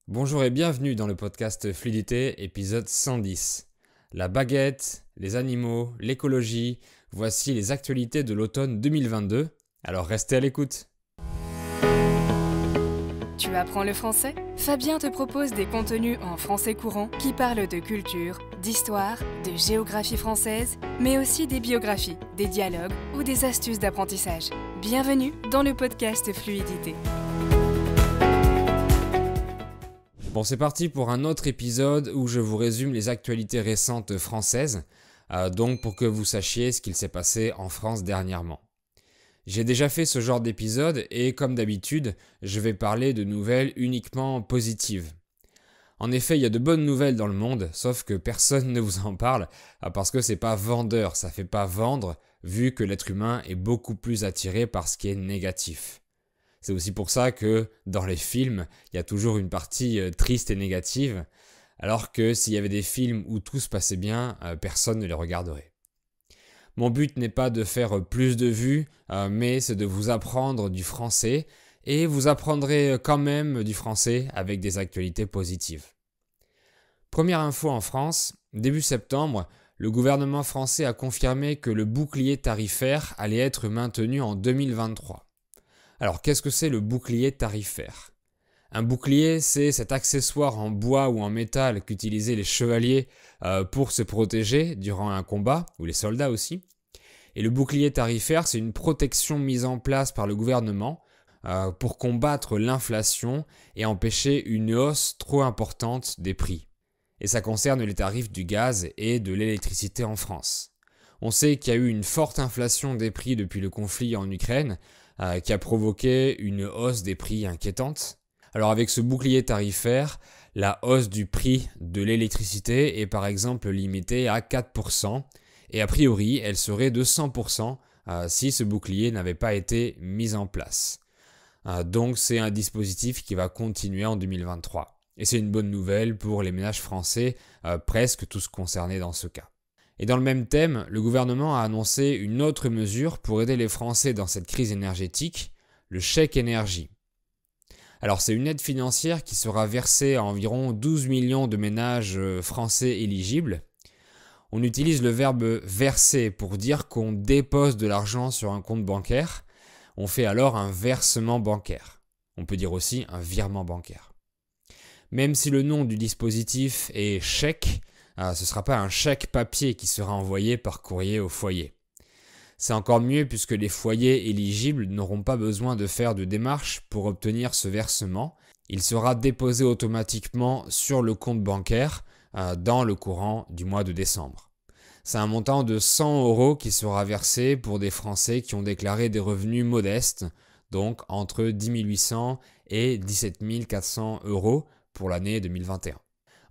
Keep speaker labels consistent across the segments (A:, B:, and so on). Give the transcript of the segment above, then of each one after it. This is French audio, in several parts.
A: Bonjour et bienvenue dans le podcast Fluidité, épisode 110. La baguette, les animaux, l'écologie, voici les actualités de l'automne 2022. Alors restez à l'écoute.
B: Tu apprends le français? Fabien te propose des contenus en français courant qui parlent de culture, d'histoire, de géographie française, mais aussi des biographies, des dialogues ou des astuces d'apprentissage. Bienvenue dans le podcast Fluidité.
A: Bon, c'est parti pour un autre épisode où je vous résume les actualités récentes françaises, donc pour que vous sachiez ce qu'il s'est passé en France dernièrement. J'ai déjà fait ce genre d'épisode et comme d'habitude, je vais parler de nouvelles uniquement positives. En effet, il y a de bonnes nouvelles dans le monde, sauf que personne ne vous en parle parce que c'est pas vendeur, ça fait pas vendre, vu que l'être humain est beaucoup plus attiré par ce qui est négatif. C'est aussi pour ça que dans les films, il y a toujours une partie triste et négative, alors que s'il y avait des films où tout se passait bien, personne ne les regarderait. Mon but n'est pas de faire plus de vues, mais c'est de vous apprendre du français, et vous apprendrez quand même du français avec des actualités positives. Première info en France, début septembre, le gouvernement français a confirmé que le bouclier tarifaire allait être maintenu en 2023. Alors, qu'est-ce que c'est le bouclier tarifaire ? Un bouclier, c'est cet accessoire en bois ou en métal qu'utilisaient les chevaliers pour se protéger durant un combat, ou les soldats aussi. Et le bouclier tarifaire, c'est une protection mise en place par le gouvernement pour combattre l'inflation et empêcher une hausse trop importante des prix. Et ça concerne les tarifs du gaz et de l'électricité en France. On sait qu'il y a eu une forte inflation des prix depuis le conflit en Ukraine, qui a provoqué une hausse des prix inquiétante. Alors avec ce bouclier tarifaire, la hausse du prix de l'électricité est par exemple limitée à 4%, et a priori elle serait de 100% si ce bouclier n'avait pas été mis en place. Donc c'est un dispositif qui va continuer en 2023. Et c'est une bonne nouvelle pour les ménages français, presque tous concernés dans ce cas. Et dans le même thème, le gouvernement a annoncé une autre mesure pour aider les Français dans cette crise énergétique, le chèque énergie. Alors c'est une aide financière qui sera versée à environ 12 millions de ménages français éligibles. On utilise le verbe verser pour dire qu'on dépose de l'argent sur un compte bancaire. On fait alors un versement bancaire. On peut dire aussi un virement bancaire. Même si le nom du dispositif est chèque, ce ne sera pas un chèque papier qui sera envoyé par courrier au foyer. C'est encore mieux puisque les foyers éligibles n'auront pas besoin de faire de démarche pour obtenir ce versement. Il sera déposé automatiquement sur le compte bancaire dans le courant du mois de décembre. C'est un montant de 100 € qui sera versé pour des Français qui ont déclaré des revenus modestes, donc entre 10 800 et 17 400 € pour l'année 2021.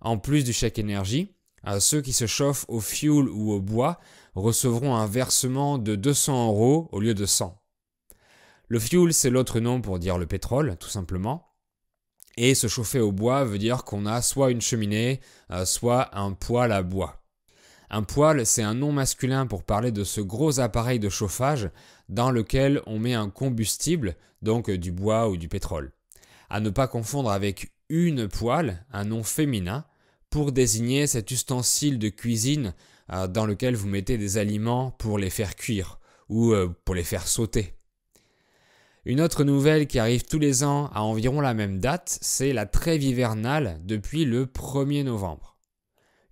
A: En plus du chèque énergie, ceux qui se chauffent au fioul ou au bois recevront un versement de 200 € au lieu de 100. Le fioul, c'est l'autre nom pour dire le pétrole, tout simplement. Et se chauffer au bois veut dire qu'on a soit une cheminée, soit un poêle à bois. Un poêle, c'est un nom masculin pour parler de ce gros appareil de chauffage dans lequel on met un combustible, donc du bois ou du pétrole. À ne pas confondre avec une poêle, un nom féminin, pour désigner cet ustensile de cuisine dans lequel vous mettez des aliments pour les faire cuire ou pour les faire sauter. Une autre nouvelle qui arrive tous les ans à environ la même date, c'est la trêve hivernale depuis le 1er novembre.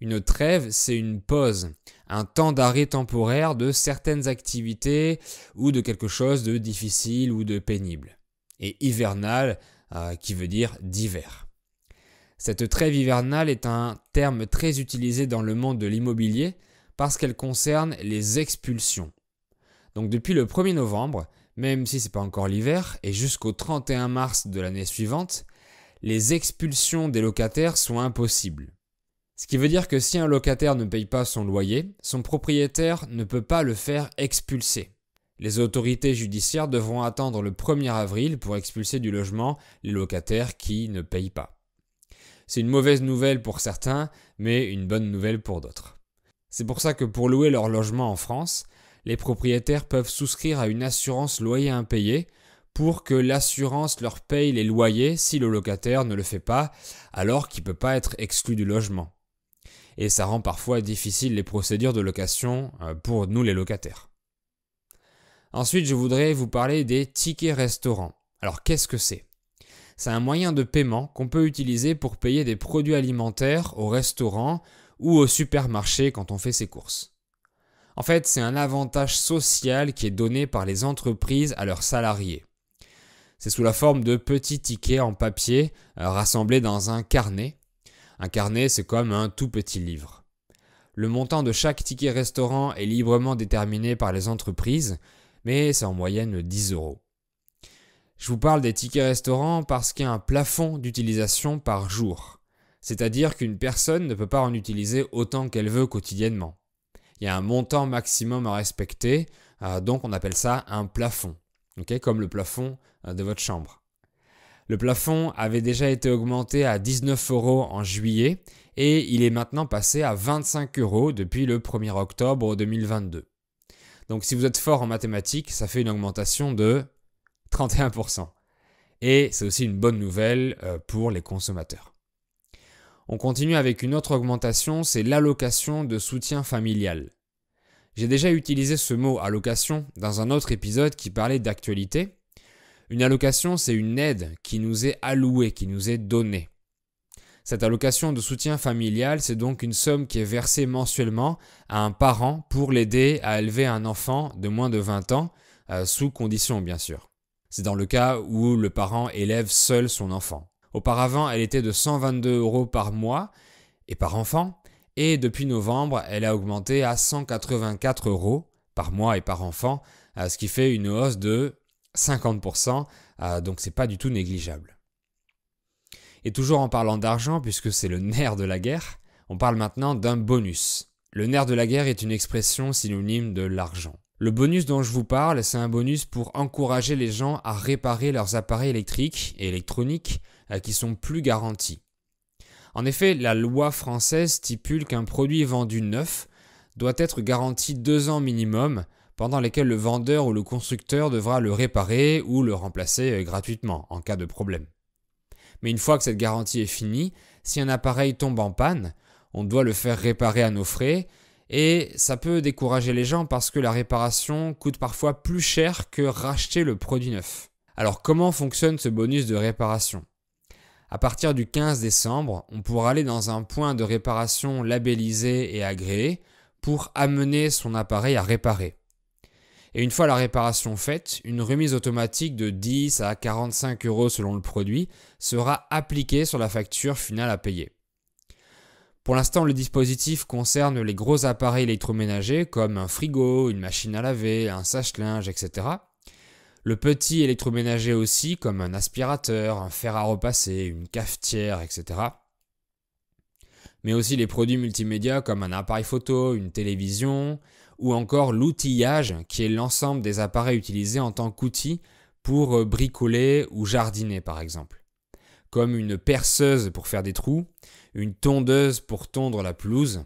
A: Une trêve, c'est une pause, un temps d'arrêt temporaire de certaines activités ou de quelque chose de difficile ou de pénible. Et hivernale, qui veut dire d'hiver. Cette trêve hivernale est un terme très utilisé dans le monde de l'immobilier parce qu'elle concerne les expulsions. Donc depuis le 1er novembre, même si ce n'est pas encore l'hiver, et jusqu'au 31 mars de l'année suivante, les expulsions des locataires sont impossibles. Ce qui veut dire que si un locataire ne paye pas son loyer, son propriétaire ne peut pas le faire expulser. Les autorités judiciaires devront attendre le 1er avril pour expulser du logement les locataires qui ne payent pas. C'est une mauvaise nouvelle pour certains, mais une bonne nouvelle pour d'autres. C'est pour ça que pour louer leur logement en France, les propriétaires peuvent souscrire à une assurance loyer impayé pour que l'assurance leur paye les loyers si le locataire ne le fait pas, alors qu'il ne peut pas être exclu du logement. Et ça rend parfois difficile les procédures de location pour nous les locataires. Ensuite, je voudrais vous parler des tickets restaurants. Alors, qu'est-ce que c'est ? C'est un moyen de paiement qu'on peut utiliser pour payer des produits alimentaires au restaurant ou au supermarché quand on fait ses courses. En fait, c'est un avantage social qui est donné par les entreprises à leurs salariés. C'est sous la forme de petits tickets en papier rassemblés dans un carnet. Un carnet, c'est comme un tout petit livre. Le montant de chaque ticket restaurant est librement déterminé par les entreprises, mais c'est en moyenne 10 €. Je vous parle des tickets restaurants parce qu'il y a un plafond d'utilisation par jour. C'est-à-dire qu'une personne ne peut pas en utiliser autant qu'elle veut quotidiennement. Il y a un montant maximum à respecter, donc on appelle ça un plafond, comme le plafond de votre chambre. Le plafond avait déjà été augmenté à 19 € en juillet et il est maintenant passé à 25 € depuis le 1er octobre 2022. Donc si vous êtes fort en mathématiques, ça fait une augmentation de 31%. Et c'est aussi une bonne nouvelle pour les consommateurs. On continue avec une autre augmentation, c'est l'allocation de soutien familial. J'ai déjà utilisé ce mot allocation dans un autre épisode qui parlait d'actualité. Une allocation, c'est une aide qui nous est allouée, qui nous est donnée. Cette allocation de soutien familial, c'est donc une somme qui est versée mensuellement à un parent pour l'aider à élever un enfant de moins de 20 ans, sous condition bien sûr. C'est dans le cas où le parent élève seul son enfant. Auparavant, elle était de 122 € par mois et par enfant, et depuis novembre, elle a augmenté à 184 € par mois et par enfant, ce qui fait une hausse de 50%, donc c'est pas du tout négligeable. Et toujours en parlant d'argent, puisque c'est le nerf de la guerre, on parle maintenant d'un bonus. Le nerf de la guerre est une expression synonyme de l'argent. Le bonus dont je vous parle, c'est un bonus pour encourager les gens à réparer leurs appareils électriques et électroniques qui sont plus garantis. En effet, la loi française stipule qu'un produit vendu neuf doit être garanti 2 ans minimum, pendant lesquels le vendeur ou le constructeur devra le réparer ou le remplacer gratuitement en cas de problème. Mais une fois que cette garantie est finie, si un appareil tombe en panne, on doit le faire réparer à nos frais et ça peut décourager les gens parce que la réparation coûte parfois plus cher que racheter le produit neuf. Alors comment fonctionne ce bonus de réparation ? À partir du 15 décembre, on pourra aller dans un point de réparation labellisé et agréé pour amener son appareil à réparer. Et une fois la réparation faite, une remise automatique de 10 à 45 € selon le produit sera appliquée sur la facture finale à payer. Pour l'instant, le dispositif concerne les gros appareils électroménagers comme un frigo, une machine à laver, un sèche-linge, etc. Le petit électroménager aussi comme un aspirateur, un fer à repasser, une cafetière, etc. Mais aussi les produits multimédia comme un appareil photo, une télévision, ou encore l'outillage qui est l'ensemble des appareils utilisés en tant qu'outil pour bricoler ou jardiner par exemple. Comme une perceuse pour faire des trous, une tondeuse pour tondre la pelouse,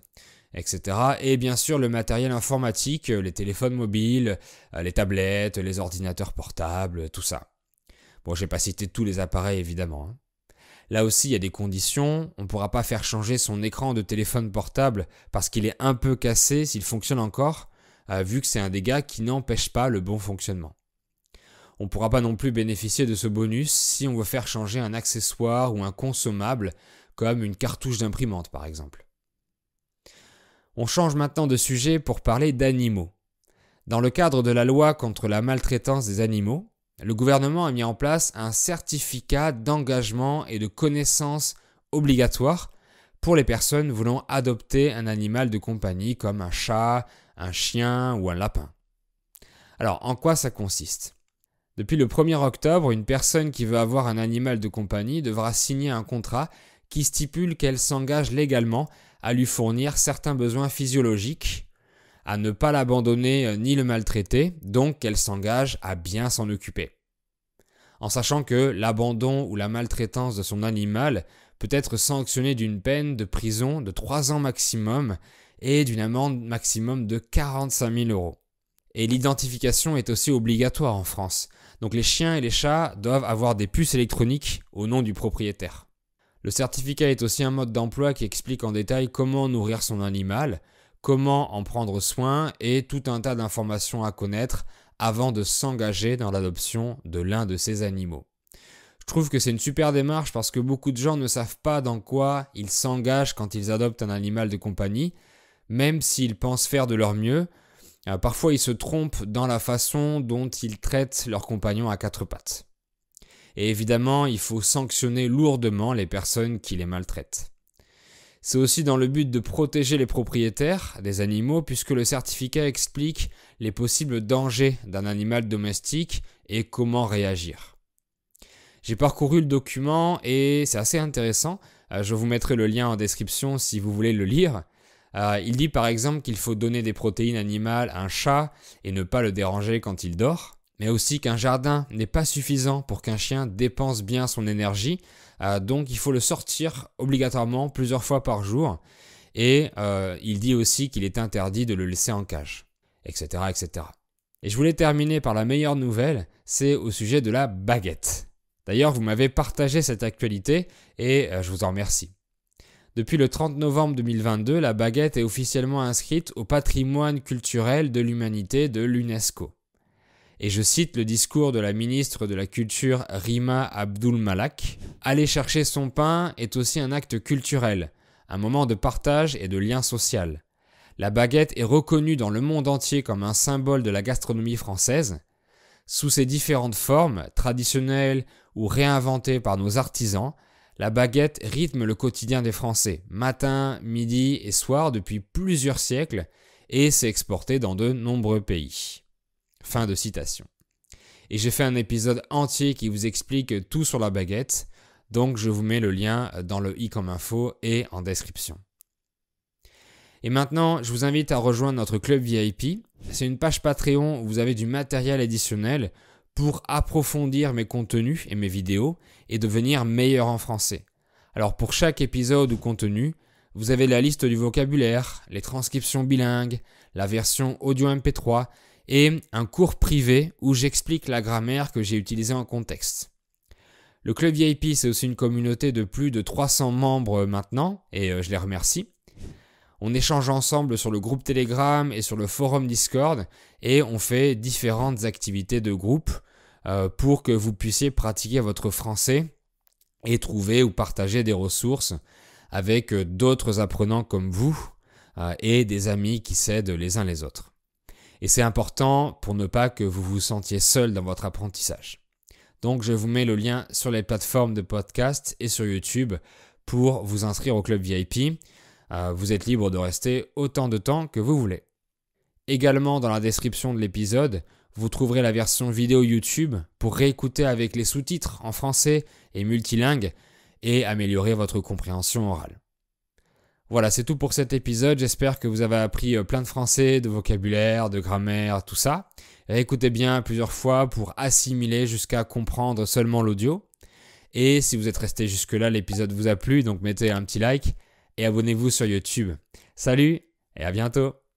A: etc. Et bien sûr le matériel informatique, les téléphones mobiles, les tablettes, les ordinateurs portables, tout ça. Bon, je n'ai pas cité tous les appareils évidemment. Là aussi, il y a des conditions. On ne pourra pas faire changer son écran de téléphone portable parce qu'il est un peu cassé s'il fonctionne encore, vu que c'est un dégât qui n'empêche pas le bon fonctionnement. On ne pourra pas non plus bénéficier de ce bonus si on veut faire changer un accessoire ou un consommable, comme une cartouche d'imprimante par exemple. On change maintenant de sujet pour parler d'animaux. Dans le cadre de la loi contre la maltraitance des animaux, le gouvernement a mis en place un certificat d'engagement et de connaissance obligatoire pour les personnes voulant adopter un animal de compagnie comme un chat, un chien ou un lapin. Alors, en quoi ça consiste ? Depuis le 1er octobre, une personne qui veut avoir un animal de compagnie devra signer un contrat qui stipule qu'elle s'engage légalement à lui fournir certains besoins physiologiques, à ne pas l'abandonner ni le maltraiter, donc qu'elle s'engage à bien s'en occuper. En sachant que l'abandon ou la maltraitance de son animal peut être sanctionné d'une peine de prison de 3 ans maximum et d'une amende maximum de 45 000 €. Et l'identification est aussi obligatoire en France. Donc les chiens et les chats doivent avoir des puces électroniques au nom du propriétaire. Le certificat est aussi un mode d'emploi qui explique en détail comment nourrir son animal, comment en prendre soin et tout un tas d'informations à connaître avant de s'engager dans l'adoption de l'un de ces animaux. Je trouve que c'est une super démarche parce que beaucoup de gens ne savent pas dans quoi ils s'engagent quand ils adoptent un animal de compagnie, même s'ils pensent faire de leur mieux. Parfois ils se trompent dans la façon dont ils traitent leur compagnon à quatre pattes. Et évidemment, il faut sanctionner lourdement les personnes qui les maltraitent. C'est aussi dans le but de protéger les propriétaires des animaux puisque le certificat explique les possibles dangers d'un animal domestique et comment réagir. J'ai parcouru le document et c'est assez intéressant. Je vous mettrai le lien en description si vous voulez le lire. Il dit par exemple qu'il faut donner des protéines animales à un chat et ne pas le déranger quand il dort. Mais aussi qu'un jardin n'est pas suffisant pour qu'un chien dépense bien son énergie. Donc il faut le sortir obligatoirement plusieurs fois par jour. Et il dit aussi qu'il est interdit de le laisser en cage, etc., etc. Et je voulais terminer par la meilleure nouvelle, c'est au sujet de la baguette. D'ailleurs, vous m'avez partagé cette actualité et je vous en remercie. Depuis le 30 novembre 2022, la baguette est officiellement inscrite au patrimoine culturel de l'humanité de l'UNESCO. Et je cite le discours de la ministre de la Culture Rima Abdul-Malak. « Aller chercher son pain est aussi un acte culturel, un moment de partage et de lien social. La baguette est reconnue dans le monde entier comme un symbole de la gastronomie française. Sous ses différentes formes, traditionnelles ou réinventées par nos artisans, la baguette rythme le quotidien des Français, matin, midi et soir depuis plusieurs siècles et s'est exportée dans de nombreux pays. » Fin de citation. Et j'ai fait un épisode entier qui vous explique tout sur la baguette, donc je vous mets le lien dans le i comme info et en description. Et maintenant, je vous invite à rejoindre notre club VIP. C'est une page Patreon où vous avez du matériel additionnel pour approfondir mes contenus et mes vidéos et devenir meilleur en français. Alors pour chaque épisode ou contenu, vous avez la liste du vocabulaire, les transcriptions bilingues, la version audio MP3 et un cours privé où j'explique la grammaire que j'ai utilisée en contexte. Le club VIP, c'est aussi une communauté de plus de 300 membres maintenant et je les remercie. On échange ensemble sur le groupe Telegram et sur le forum Discord et on fait différentes activités de groupe pour que vous puissiez pratiquer votre français et trouver ou partager des ressources avec d'autres apprenants comme vous et des amis qui s'aident les uns les autres. Et c'est important pour ne pas que vous vous sentiez seul dans votre apprentissage. Donc je vous mets le lien sur les plateformes de podcast et sur YouTube pour vous inscrire au club VIP. Vous êtes libre de rester autant de temps que vous voulez. Également dans la description de l'épisode, vous trouverez la version vidéo YouTube pour réécouter avec les sous-titres en français et multilingue et améliorer votre compréhension orale. Voilà, c'est tout pour cet épisode. J'espère que vous avez appris plein de français, de vocabulaire, de grammaire, tout ça. Réécoutez bien plusieurs fois pour assimiler jusqu'à comprendre seulement l'audio. Et si vous êtes resté jusque-là, l'épisode vous a plu, donc mettez un petit like et abonnez-vous sur YouTube. Salut et à bientôt!